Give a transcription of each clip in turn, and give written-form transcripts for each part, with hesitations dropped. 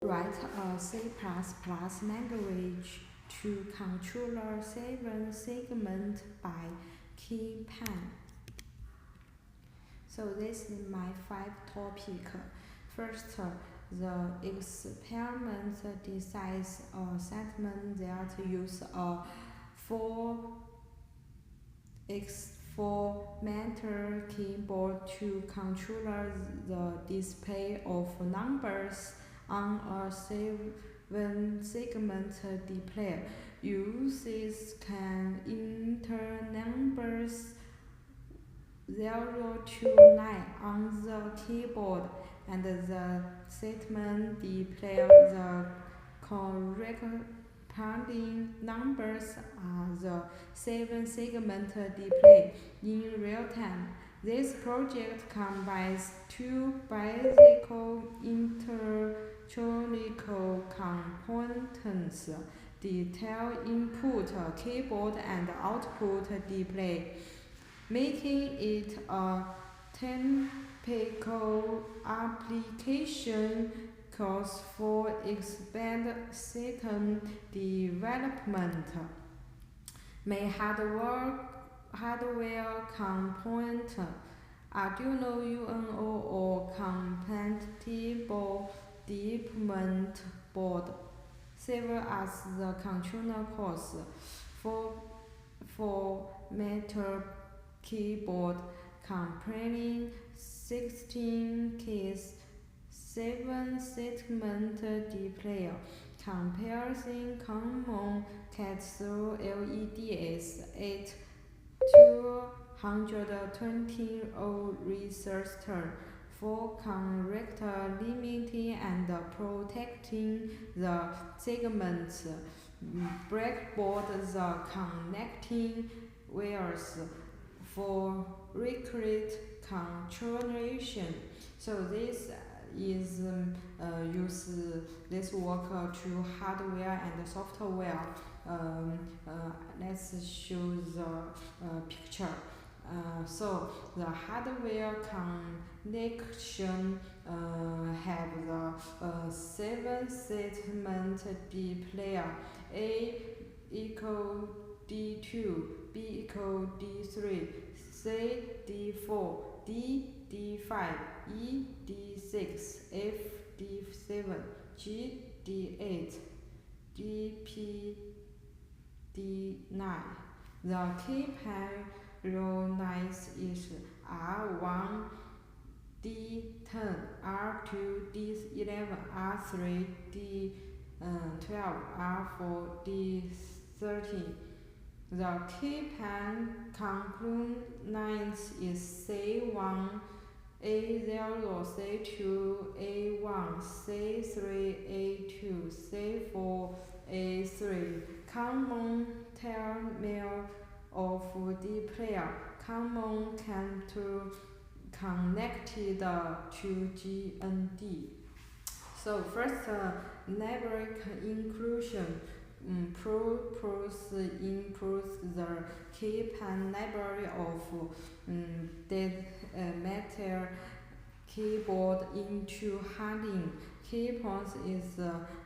write a C++ language to control 7 segments by keypad. So this is my 5 topics. First, the experiment decides a segment that uses a 4x4 meter keyboard to control the display of numbers on a 7-segment display. Users can enter numbers 0 to 9 on the keyboard, and the statement displays the corresponding numbers on the 7-segment display in real time. This project combines two basic electronic components: detail input keyboard and output display, making it a typical application course for expanded system development. Main hardware component: Arduino Uno or compatible deployment board serve as the controller cores. For metal keyboard comprising 16 keys, 7-segment display, comparison common kH2 LEDs, 8-220 resistor for correct limiting and protecting the segments. Breadboard the connecting wires for record controlation. So this is use this work to hardware and software. Let's show the picture. So the hardware connection have the 7-segment display: A equal D2, B equal D3, C D4, D D5, E D6, F D7, G D8, P D9. The keypad length is R1, D10, R2, D11, R3, D12, R4, D13. The keypad components is C1, A0, C2, A1, C3, A2, C4, A3. Common terminal of display. Common control connected to GND. So first, network inclusion. Pros improves the keypad library of metal keyboard into harding. Key points is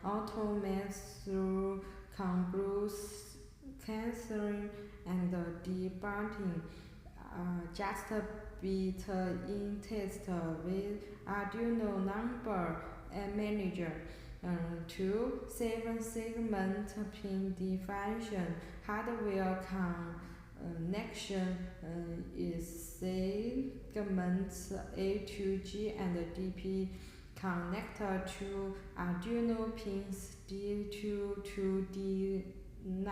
automated through complex cancelling and debugging. Just beat in test with Arduino number manager. 2. 7-segment pin definition. Hardware connection is segments A to G and DP connector to Arduino pins D2 to D9.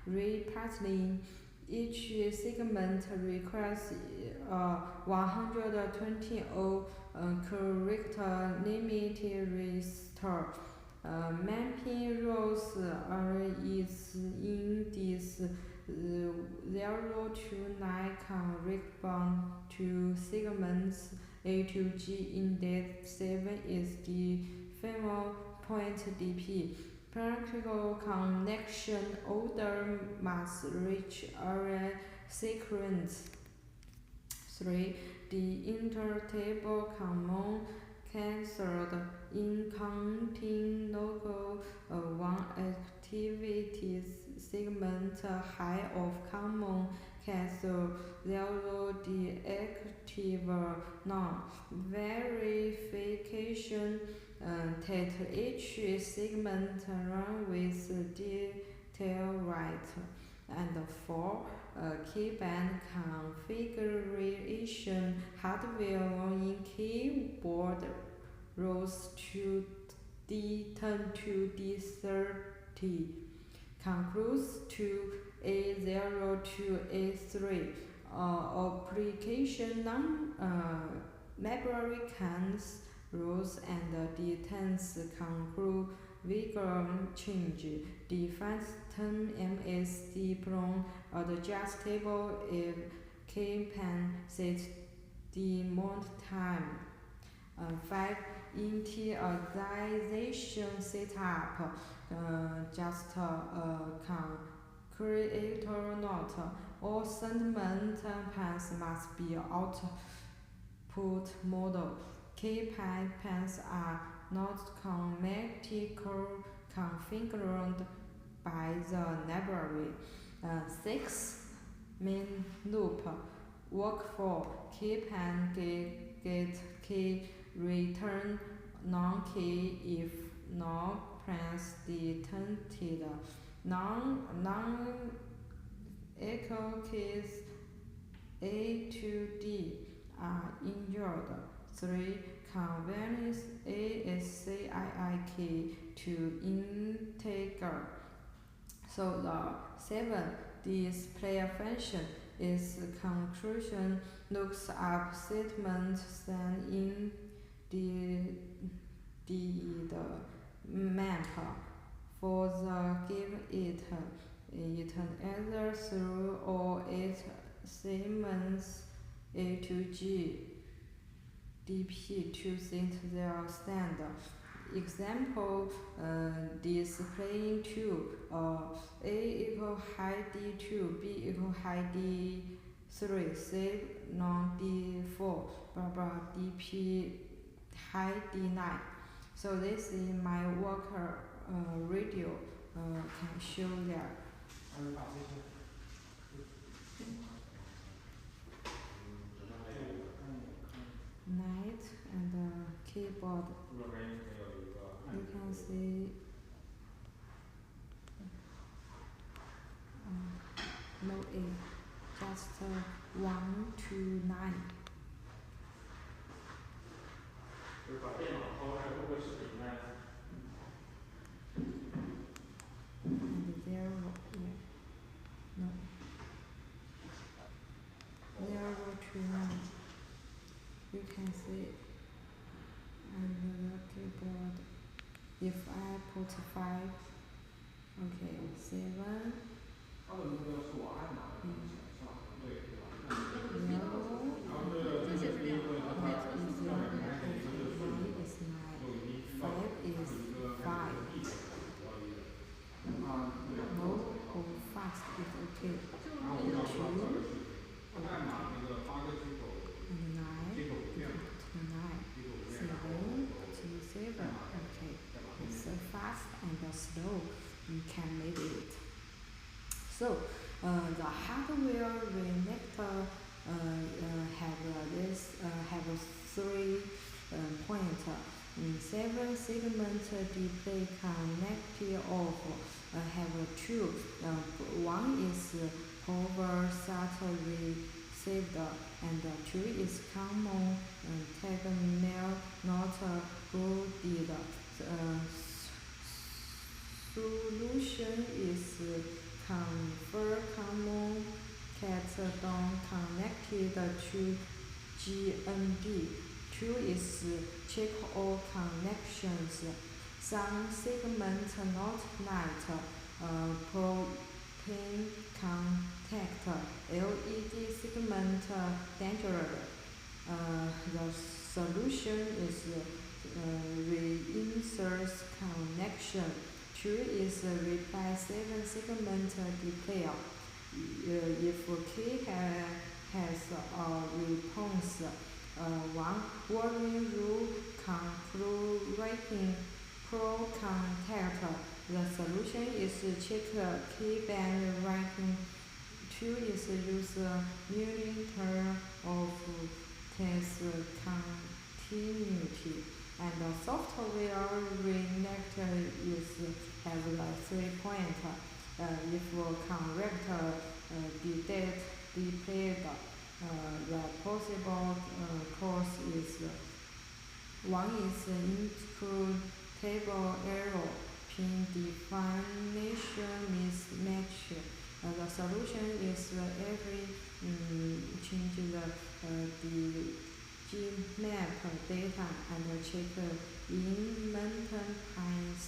Repeatedly, each segment requires 120 correct limit resistor. Mapping rows is in this 0 to 9 correspond to segments A to G. Index 7 is the final point DP. Practical connection order must reach array sequence. 3. The intertable common cancelled in counting segment high of common cathode, zero the active non-verification that each segment run with detail right. And 4. Keypad configuration hardware in keyboard rows to D10 to D30 concludes to A0 to A3. Application library cans rows and D10s conclude vigor change. The phantom is diploid adjustable if keypad set the mode time. 5. Initialization setup. Just creator note. All segment paths must be output model. Keypad paths are not automatically configured by the library. 6. Main loop. Work for keypad get key return non-key if not press detected. Non-equal keys A to D are injured. 3. Converts A-s-h-iyu key to integer. So the 7. Display function is conclusion looks up statement then in the map for the give it either through or its segments A to G dp to set their stand. Example displaying 2 A equal high D2, B equal high D3, C non D4, blah blah dp high D9. So this is my worker radio can show there. Night and keyboard. You can see no A, just 1 to 9. And 0, yeah, no. 0 to 9. You can see and the keyboard. If I put 5, okay, 7, okay. It's fast and slow. You can make it. So the hardware connector have 3 points. 7 segment display connected off have 2. One is power that received and 2 is common terminal not booted. Solution is convert common cathode connected to GND. 2 is check all connections. Some segments not light, propane contact, LED segment dangerous. The solution is reinsert connection. 2 is replace 7 segment display. If key has a response, 1 warning rule concluding pro contact. The solution is check keypad ranking. 2 is use monitor of test continuity, and the software reconnector is have the 3 point. If correct date displayed, the possible cause is one is input-table error, pin definition mismatch. The solution is every change the Gmap data and check inventories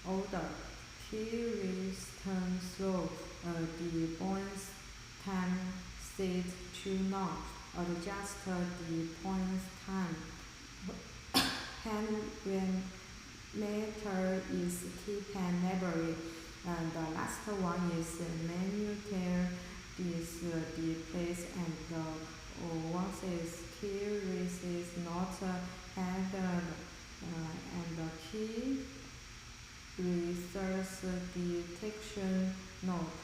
order. Key return so the points time set to null. Adjust the points time. Parameter is keypad library. And the last one is monitor is the place and once is key is not added and the key resource detection note.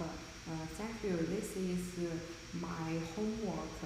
Thank you. This is my homework.